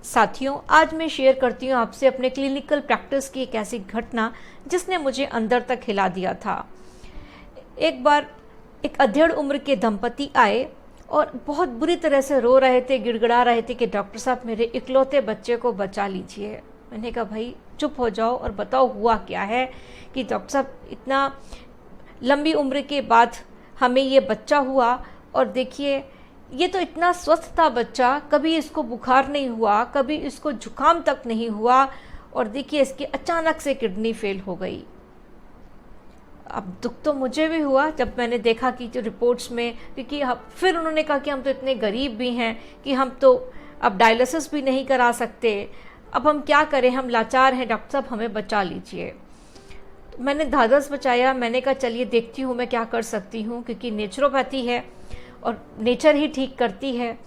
साथियों, आज मैं शेयर करती हूँ आपसे अपने क्लिनिकल प्रैक्टिस की एक ऐसी घटना जिसने मुझे अंदर तक हिला दिया था। एक बार एक अधेड़ उम्र के दंपति आए और बहुत बुरी तरह से रो रहे थे, गिड़गिड़ा रहे थे कि डॉक्टर साहब मेरे इकलौते बच्चे को बचा लीजिए। मैंने कहा भाई चुप हो जाओ और बताओ हुआ क्या है कि डॉक्टर साहब इतना लंबी उम्र के बाद हमें ये बच्चा हुआ और देखिए ये तो इतना स्वस्थ था बच्चा, कभी इसको बुखार नहीं हुआ, कभी इसको जुकाम तक नहीं हुआ और देखिए इसकी अचानक से किडनी फेल हो गई। अब दुख तो मुझे भी हुआ जब मैंने देखा कि जो रिपोर्ट्स में, क्योंकि फिर उन्होंने कहा कि हम तो इतने गरीब भी हैं कि हम तो अब डायलिसिस भी नहीं करा सकते, अब हम क्या करें, हम लाचार हैं, डॉक्टर साहब हमें बचा लीजिए। तो मैंने धाधस बचाया, मैंने कहा चलिए देखती हूँ मैं क्या कर सकती हूँ, क्योंकि नेचुरोपैथी है और नेचर ही ठीक करती है।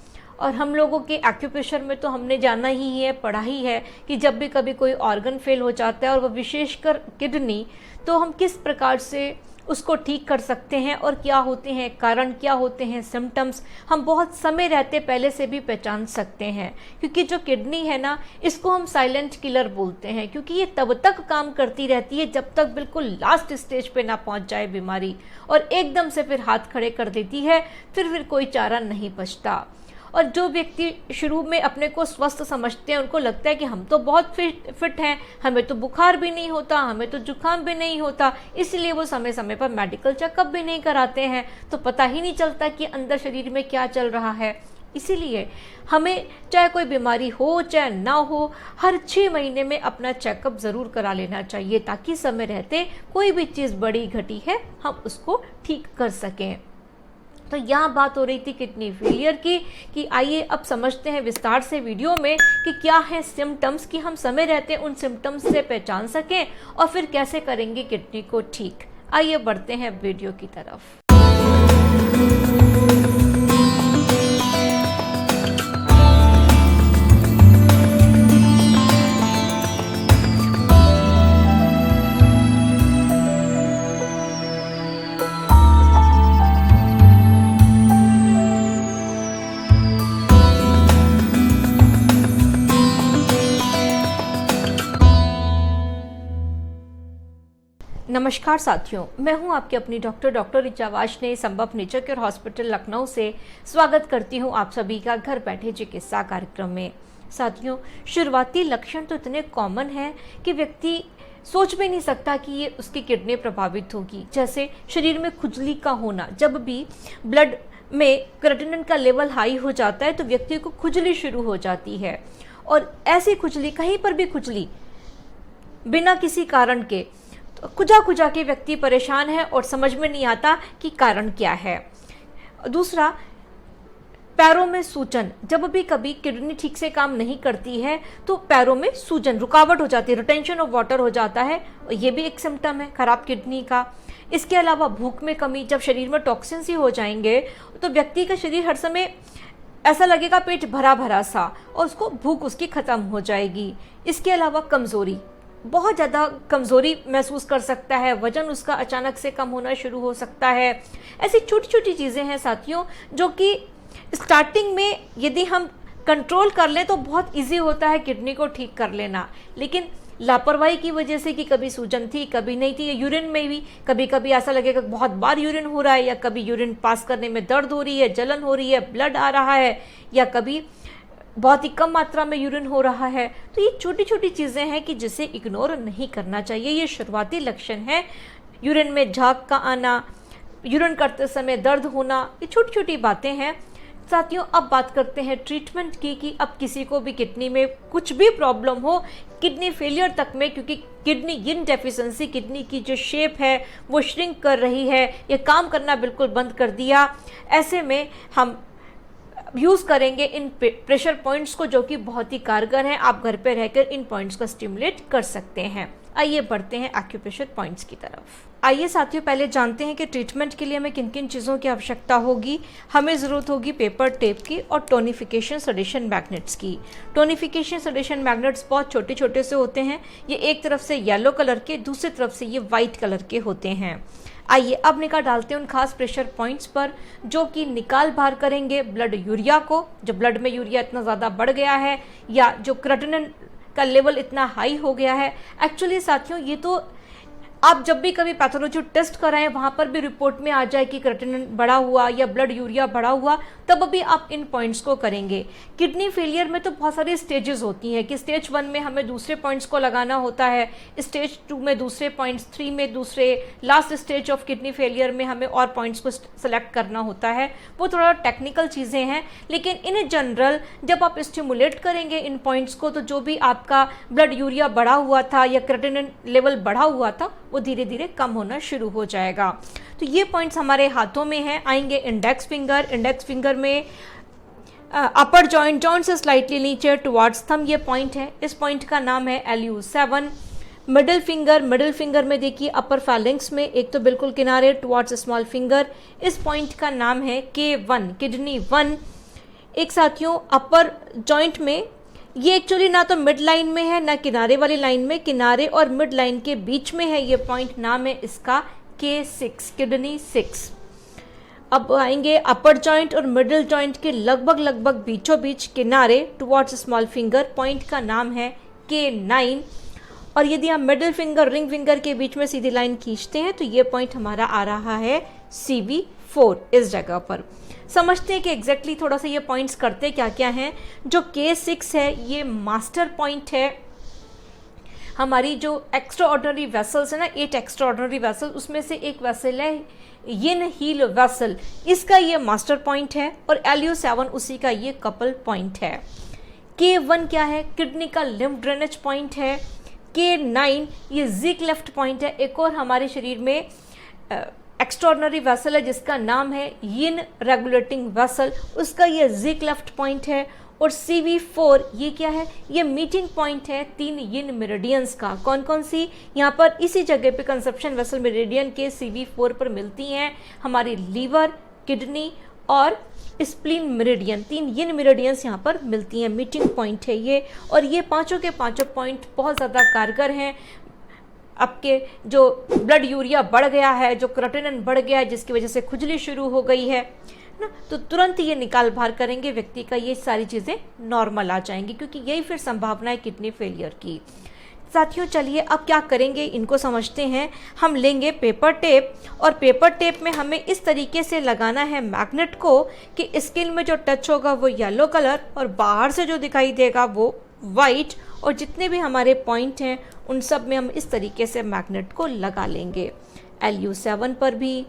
और हम लोगों के एक्यूप्रेशर में तो हमने जाना ही है, पढ़ा ही है कि जब भी कभी कोई ऑर्गन फेल हो जाता है और वह विशेषकर किडनी, तो हम किस प्रकार से उसको ठीक कर सकते हैं और क्या होते हैं कारण, क्या होते हैं सिम्टम्स, हम बहुत समय रहते पहले से भी पहचान सकते हैं। क्योंकि जो किडनी है ना, इसको हम साइलेंट किलर बोलते हैं, क्योंकि ये तब तक काम करती रहती है जब तक बिल्कुल लास्ट स्टेज पे ना पहुंच जाए बीमारी, और एकदम से फिर हाथ खड़े कर देती है, फिर कोई चारा नहीं बचता। और जो व्यक्ति शुरू में अपने को स्वस्थ समझते हैं, उनको लगता है कि हम तो बहुत फिट हैं, हमें तो बुखार भी नहीं होता, हमें तो जुकाम भी नहीं होता, इसलिए वो समय समय पर मेडिकल चेकअप भी नहीं कराते हैं, तो पता ही नहीं चलता कि अंदर शरीर में क्या चल रहा है। इसीलिए हमें चाहे कोई बीमारी हो चाहे ना हो, हर 6 महीने में अपना चेकअप ज़रूर करा लेना चाहिए, ताकि समय रहते कोई भी चीज़ बड़ी घटी है हम उसको ठीक कर सकें। तो यहाँ बात हो रही थी किडनी फेलियर की, कि आइए अब समझते हैं विस्तार से वीडियो में कि क्या है सिम्टम्स, कि हम समय रहते उन सिम्टम्स से पहचान सकें और फिर कैसे करेंगे किडनी को ठीक। आइए बढ़ते हैं वीडियो की तरफ। नमस्कार साथियों, मैं हूं आपकी अपनी डॉक्टर ऋचा वार्ष्णेय, संभव नेचर केयर हॉस्पिटल लखनऊ से स्वागत करती हूं आप सभी का घर बैठे चिकित्सा कार्यक्रम में। साथियों, शुरुआती लक्षण तो इतने कॉमन हैं कि व्यक्ति सोच भी नहीं सकता कि ये उसकी किडनी प्रभावित होगी। जैसे शरीर में खुजली का होना, जब भी ब्लड में क्रेटिनिन का लेवल हाई हो जाता है तो व्यक्ति को खुजली शुरू हो जाती है, और ऐसी खुजली, कहीं पर भी खुजली बिना किसी कारण के, खुजा के व्यक्ति परेशान है और समझ में नहीं आता कि कारण क्या है। दूसरा, पैरों में सूजन, जब भी कभी किडनी ठीक से काम नहीं करती है तो पैरों में सूजन, रुकावट हो जाती है, रिटेंशन ऑफ वाटर हो जाता है, ये भी एक सिम्टम है खराब किडनी का। इसके अलावा भूख में कमी, जब शरीर में टॉक्सिन्स ही हो जाएंगे तो व्यक्ति का शरीर हर समय ऐसा लगेगा पेट भरा भरा सा, और उसको भूख उसकी खत्म हो जाएगी। इसके अलावा कमजोरी, बहुत ज़्यादा कमज़ोरी महसूस कर सकता है, वजन उसका अचानक से कम होना शुरू हो सकता है। ऐसी छोटी छोटी चीज़ें हैं साथियों, जो कि स्टार्टिंग में यदि हम कंट्रोल कर लें तो बहुत इजी होता है किडनी को ठीक कर लेना, लेकिन लापरवाही की वजह से कि कभी सूजन थी कभी नहीं थी, यूरिन में भी कभी कभी ऐसा लगेगा बहुत बार यूरिन हो रहा है, या कभी यूरिन पास करने में दर्द हो रही है, जलन हो रही है, ब्लड आ रहा है, या कभी बहुत ही कम मात्रा में यूरिन हो रहा है। तो ये छोटी छोटी चीज़ें हैं कि जिसे इग्नोर नहीं करना चाहिए। ये शुरुआती लक्षण है, यूरिन में झाग का आना, यूरिन करते समय दर्द होना, ये छोटी छोटी बातें हैं। साथियों, अब बात करते हैं ट्रीटमेंट की, कि अब किसी को भी किडनी में कुछ भी प्रॉब्लम हो, किडनी फेलियर तक में, क्योंकि किडनी यिन डेफिशिएंसी, किडनी की जो शेप है वो श्रिंक कर रही है, ये काम करना बिल्कुल बंद कर दिया, ऐसे में हम यूज़ करेंगे इन प्रेशर पॉइंट्स को, जो कि बहुत ही कारगर हैं। आप घर पे रहकर इन पॉइंट्स को स्टिमुलेट कर सकते हैं। आइए बढ़ते हैं एक्यूप्रेशर पॉइंट्स की तरफ। आइए साथियों, पहले जानते हैं कि ट्रीटमेंट के लिए हमें किन किन चीज़ों की आवश्यकता होगी। हमें ज़रूरत होगी पेपर टेप की और टोनिफिकेशन सडेशन मैग्नेट्स की। टोनिफिकेशन सडेशन मैग्नेट्स बहुत छोटे छोटे से होते हैं, ये एक तरफ से येलो कलर के, दूसरी तरफ से ये वाइट कलर के होते हैं। आइए अब निगाह डालते हैं उन खास प्रेशर पॉइंट्स पर जो कि निकाल बाहर करेंगे ब्लड यूरिया को। जो ब्लड में यूरिया इतना ज़्यादा बढ़ गया है या जो क्रेटिनिन का लेवल इतना हाई हो गया है। एक्चुअली साथियों, ये तो आप जब भी कभी पैथोलॉजी टेस्ट कराएं वहां पर भी रिपोर्ट में आ जाए कि क्रेटिनिन बढ़ा हुआ या ब्लड यूरिया बढ़ा हुआ, तब भी आप इन पॉइंट्स को करेंगे। किडनी फेलियर में तो बहुत सारी स्टेजेस होती हैं कि स्टेज 1 में हमें दूसरे पॉइंट्स को लगाना होता है, स्टेज 2 में दूसरे पॉइंट्स, 3 में दूसरे, last stage of kidney failure में हमें और पॉइंट्स को सेलेक्ट करना होता है। वो थोड़ा टेक्निकल चीज़ें हैं, लेकिन इन जनरल जब आप स्टिमुलेट करेंगे इन पॉइंट्स को तो जो भी आपका ब्लड यूरिया बढ़ा हुआ था या क्रेटिनिन लेवल बढ़ा हुआ था वो धीरे धीरे कम होना शुरू हो जाएगा। तो ये पॉइंट्स हमारे हाथों में हैं। आएंगे इंडेक्स फिंगर में अपर जॉइंट से स्लाइटली नीचे टुवर्ड्स थंब ये पॉइंट है। इस पॉइंट का नाम है LU7। मिडिल फिंगर में देखिए अपर फैलिंग्स में एक तो बिल्कुल किनारे टुवर्ड्स स्मॉल फिंगर, इस पॉइंट का नाम है K1 किडनी 1। एक साथियों अपर जॉइंट में ये एक्चुअली ना तो मिड लाइन में है ना किनारे वाली लाइन में, किनारे और मिड लाइन के बीच में है ये पॉइंट, नाम है इसका K6 किडनी 6। अब आएंगे अपर जॉइंट और मिडिल जॉइंट के लगभग बीचों बीच किनारे टुवर्ड्स स्मॉल फिंगर, पॉइंट का नाम है K9। और यदि हम मिडिल फिंगर रिंग फिंगर के बीच में सीधी लाइन खींचते हैं तो ये पॉइंट हमारा आ रहा है CV4 इस जगह पर। समझते हैं कि एग्जैक्टली थोड़ा सा ये पॉइंट्स करते क्या क्या हैं। जो K6 है ये मास्टर पॉइंट है। हमारी जो एक्स्ट्रा ऑर्डिनरी वेसल्स है ना, 8 एक्स्ट्रा ऑर्डिनरी वेसल, उसमें से एक वेसल है यिन हील वेसल, इसका ये मास्टर पॉइंट है। और LU7 उसी का ये कपल पॉइंट है। K1 क्या है? किडनी का लिम्फ ड्रेनेज पॉइंट है। K9 ये जिक लेफ्ट पॉइंट है। एक और हमारे शरीर में एक्स्ट्राऑर्डिनरी वेसल है जिसका नाम है यिन रेगुलेटिंग वेसल, उसका ये जिक लेफ्ट पॉइंट है। और CV4 ये क्या है? ये मीटिंग पॉइंट है 3 यिन मेरिडियंस का। कौन कौन सी? यहाँ पर इसी जगह पे कंसेप्शन वेसल मेरिडियन के CV4 पर मिलती हैं हमारी लीवर, किडनी और स्प्लीन मेरिडियन। 3 यिन मेरिडियंस यहाँ पर मिलती हैं, मीटिंग पॉइंट है ये। और ये पांचों के पांचों पॉइंट बहुत ज़्यादा कारगर हैं। आपके जो ब्लड यूरिया बढ़ गया है, जो क्रेटिनिन बढ़ गया है जिसकी वजह से खुजली शुरू हो गई है ना, तो तुरंत ये निकाल बाहर करेंगे व्यक्ति का, ये सारी चीज़ें नॉर्मल आ जाएंगी, क्योंकि यही फिर संभावना है किडनी फेलियर की। साथियों चलिए अब क्या करेंगे इनको समझते हैं। हम लेंगे पेपर टेप और पेपर टेप में हमें इस तरीके से लगाना है मैग्नेट को कि स्किन में जो टच होगा वो येलो कलर और बाहर से जो दिखाई देगा वो वाइट। और जितने भी हमारे पॉइंट हैं उन सब में हम इस तरीके से मैग्नेट को लगा लेंगे। LU7 पर भी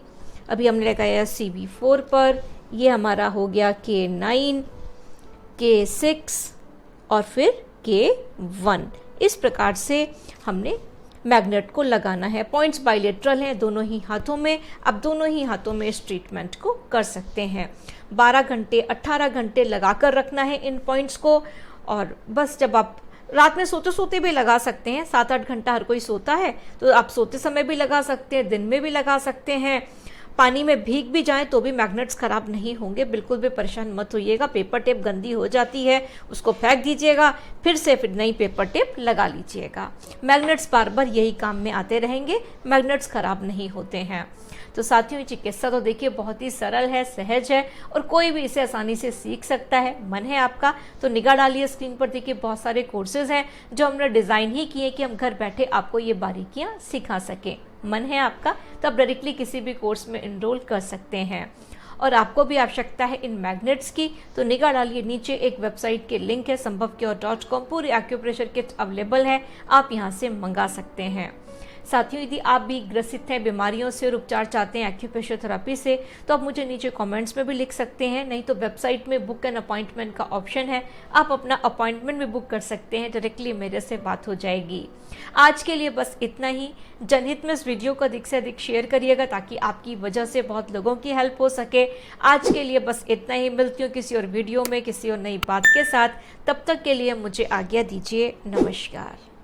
अभी हमने लगाया CV4 पर, ये हमारा हो गया K9, K6 और फिर K1। इस प्रकार से हमने मैग्नेट को लगाना है। पॉइंट्स बाइलेटरल हैं दोनों ही हाथों में। अब दोनों ही हाथों में इस ट्रीटमेंट को कर सकते हैं। 12 घंटे 18 घंटे लगा कर रखना है इन पॉइंट्स को। और बस जब आप रात में सोते सोते भी लगा सकते हैं, 7-8 घंटा हर कोई सोता है तो आप सोते समय भी लगा सकते हैं, दिन में भी लगा सकते हैं। पानी में भीग भी जाएं तो भी मैग्नेट्स खराब नहीं होंगे, बिल्कुल भी परेशान मत होइएगा। पेपर टेप गंदी हो जाती है, उसको फेंक दीजिएगा, फिर नई पेपर टेप लगा लीजिएगा। मैग्नेट्स बार बार यही काम में आते रहेंगे, मैग्नेट्स खराब नहीं होते हैं। तो साथियों ये चिकित्सा तो देखिए बहुत ही सरल है, सहज है और कोई भी इसे आसानी से सीख सकता है। मन है आपका तो निगाह डालिए स्क्रीन पर, देखिए बहुत सारे कोर्सेज हैं जो हमने डिज़ाइन ही किए कि हम घर बैठे आपको ये बारीकियाँ सिखा सकें। मन है आपका तो आप डायरेक्टली किसी भी कोर्स में एनरोल कर सकते हैं। और आपको भी आवश्यकता है इन मैग्नेट्स की तो निगाह डालिए, नीचे एक वेबसाइट के लिंक है संभवक्योर.com, पूरी एक्यूप्रेशर किट अवेलेबल है, आप यहाँ से मंगा सकते हैं। साथियों यदि आप भी ग्रसित हैं बीमारियों से और उपचार चाहते हैं एक्यूप्रेशर थेरेपी से तो आप मुझे नीचे कमेंट्स में भी लिख सकते हैं, नहीं तो वेबसाइट में बुक एन अपॉइंटमेंट का ऑप्शन है, आप अपना अपॉइंटमेंट भी बुक कर सकते हैं, डायरेक्टली मेरे से बात हो जाएगी। आज के लिए बस इतना ही। जनहित में इस वीडियो को अधिक से अधिक शेयर करिएगा ताकि आपकी वजह से बहुत लोगों की हेल्प हो सके। आज के लिए बस इतना ही, मिलती हूँ किसी और वीडियो में किसी और नई बात के साथ, तब तक के लिए मुझे आज्ञा दीजिए। नमस्कार।